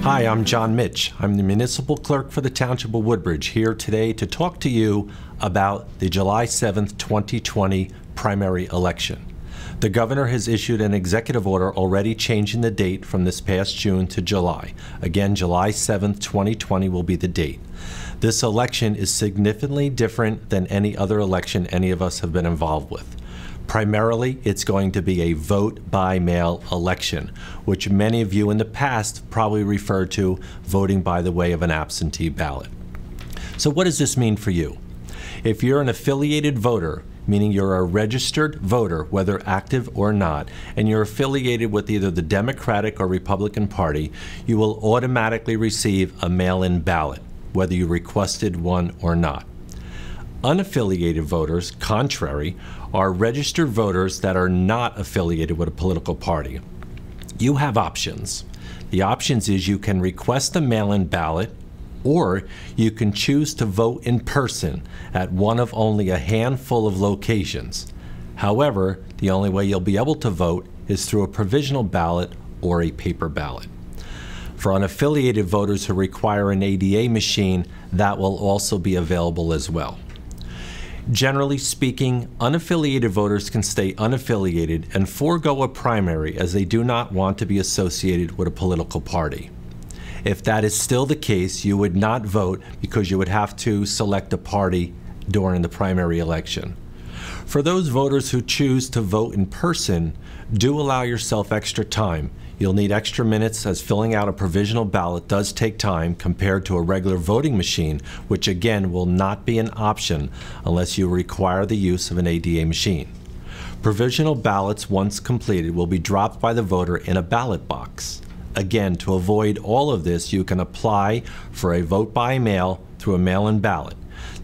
Hi, I'm John Mitch. I'm the municipal clerk for the Township of Woodbridge, here today to talk to you about the July 7th, 2020 primary election. The governor has issued an executive order already changing the date from this past June to July. Again, July 7th, 2020 will be the date. This election is significantly different than any other election any of us have been involved with. Primarily, it's going to be a vote-by-mail election, which many of you in the past probably referred to voting by the way of an absentee ballot. So what does this mean for you? If you're an affiliated voter, meaning you're a registered voter, whether active or not, and you're affiliated with either the Democratic or Republican Party, you will automatically receive a mail-in ballot, whether you requested one or not. Unaffiliated voters, contrary, are registered voters that are not affiliated with a political party. You have options. The options is you can request a mail-in ballot, or you can choose to vote in person at one of only a handful of locations. However, the only way you'll be able to vote is through a provisional ballot or a paper ballot. For unaffiliated voters who require an ADA machine, that will also be available as well. Generally speaking, unaffiliated voters can stay unaffiliated and forego a primary as they do not want to be associated with a political party. If that is still the case, you would not vote because you would have to select a party during the primary election. For those voters who choose to vote in person, do allow yourself extra time. You'll need extra minutes as filling out a provisional ballot does take time compared to a regular voting machine, which again will not be an option unless you require the use of an ADA machine. Provisional ballots, once completed, will be dropped by the voter in a ballot box. Again, to avoid all of this, you can apply for a vote by mail through a mail-in ballot.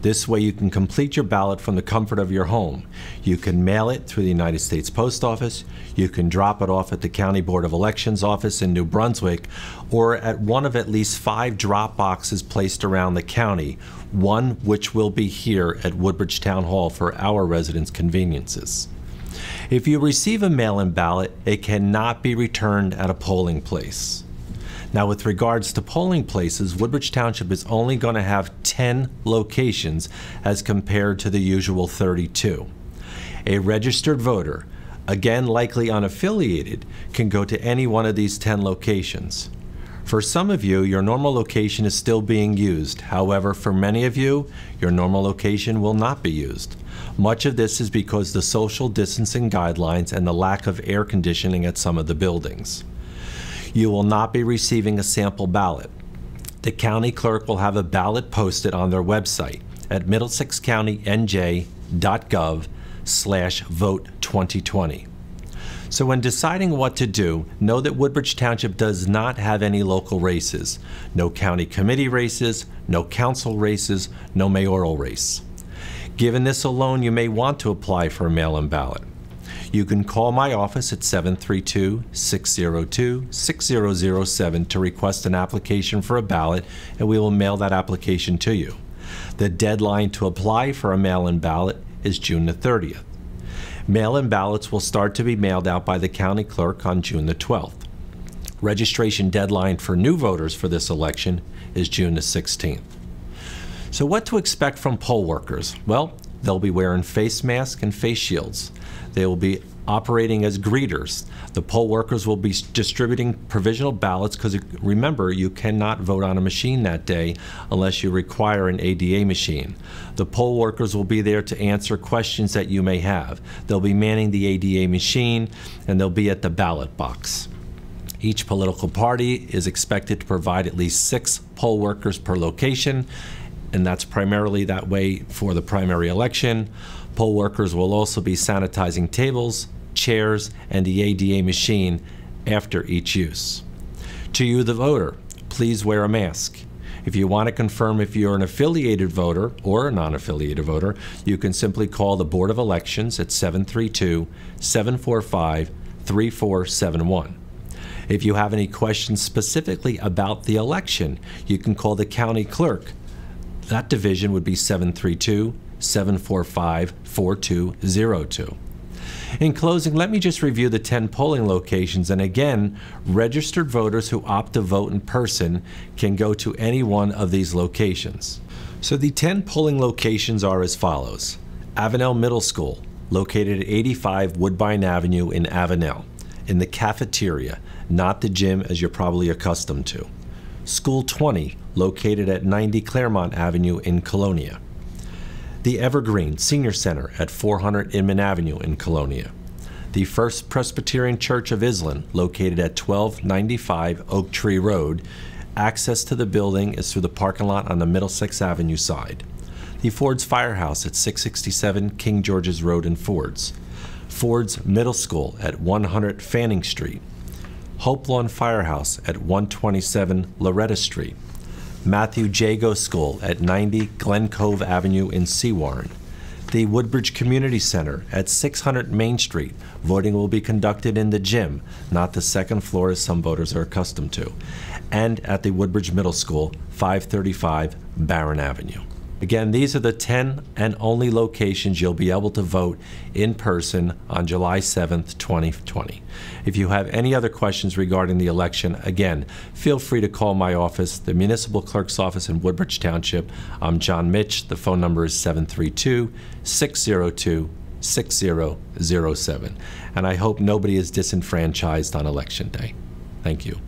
This way you can complete your ballot from the comfort of your home. You can mail it through the United States Post Office, you can drop it off at the County Board of Elections office in New Brunswick, or at one of at least 5 drop boxes placed around the county, one which will be here at Woodbridge Town Hall for our residents' conveniences. If you receive a mail-in ballot, it cannot be returned at a polling place. Now, with regards to polling places, Woodbridge Township is only going to have 10 locations as compared to the usual 32. A registered voter, again likely unaffiliated, can go to any one of these 10 locations. For some of you, your normal location is still being used. However, for many of you, your normal location will not be used. Much of this is because the social distancing guidelines and the lack of air conditioning at some of the buildings. You will not be receiving a sample ballot. The county clerk will have a ballot posted on their website at middlesexcountynj.gov/vote2020. So when deciding what to do, know that Woodbridge Township does not have any local races. No county committee races, no council races, no mayoral race. Given this alone, you may want to apply for a mail-in ballot. You can call my office at 732-602-6007 to request an application for a ballot, and we will mail that application to you. The deadline to apply for a mail-in ballot is June the 30th. Mail-in ballots will start to be mailed out by the county clerk on June the 12th. Registration deadline for new voters for this election is June the 16th. So what to expect from poll workers? Well, they'll be wearing face masks and face shields. They will be operating as greeters. The poll workers will be distributing provisional ballots because remember, you cannot vote on a machine that day unless you require an ADA machine. The poll workers will be there to answer questions that you may have. They'll be manning the ADA machine and they'll be at the ballot box. Each political party is expected to provide at least 6 poll workers per location, and that's primarily that way for the primary election. Poll workers will also be sanitizing tables, chairs, and the ADA machine after each use. To you, the voter, please wear a mask. If you want to confirm if you're an affiliated voter or a non-affiliated voter, you can simply call the Board of Elections at 732-745-3471. If you have any questions specifically about the election, you can call the county clerk. That division would be 732-745-4202. In closing, let me just review the 10 polling locations. And again, registered voters who opt to vote in person can go to any one of these locations. So the 10 polling locations are as follows. Avenel Middle School, located at 85 Woodbine Avenue in Avenel, in the cafeteria, not the gym as you're probably accustomed to. School 20, located at 90 Claremont Avenue in Colonia. The Evergreen Senior Center at 400 Inman Avenue in Colonia. The First Presbyterian Church of Island, located at 1295 Oak Tree Road. Access to the building is through the parking lot on the Middlesex Avenue side. The Ford's Firehouse at 667 King George's Road in Ford's. Ford's Middle School at 100 Fanning Street. Hope Lawn Firehouse at 127 Loretta Street. Matthew Jago School at 90 Glen Cove Avenue in Seawarren. The Woodbridge Community Center at 600 Main Street. Voting will be conducted in the gym, not the second floor as some voters are accustomed to. And at the Woodbridge Middle School, 535 Barron Avenue. Again, these are the 10 and only locations you'll be able to vote in person on July 7th, 2020. If you have any other questions regarding the election, again, feel free to call my office, the Municipal Clerk's office in Woodbridge Township. I'm John Mitch. The phone number is 732-602-6007. And I hope nobody is disenfranchised on Election Day. Thank you.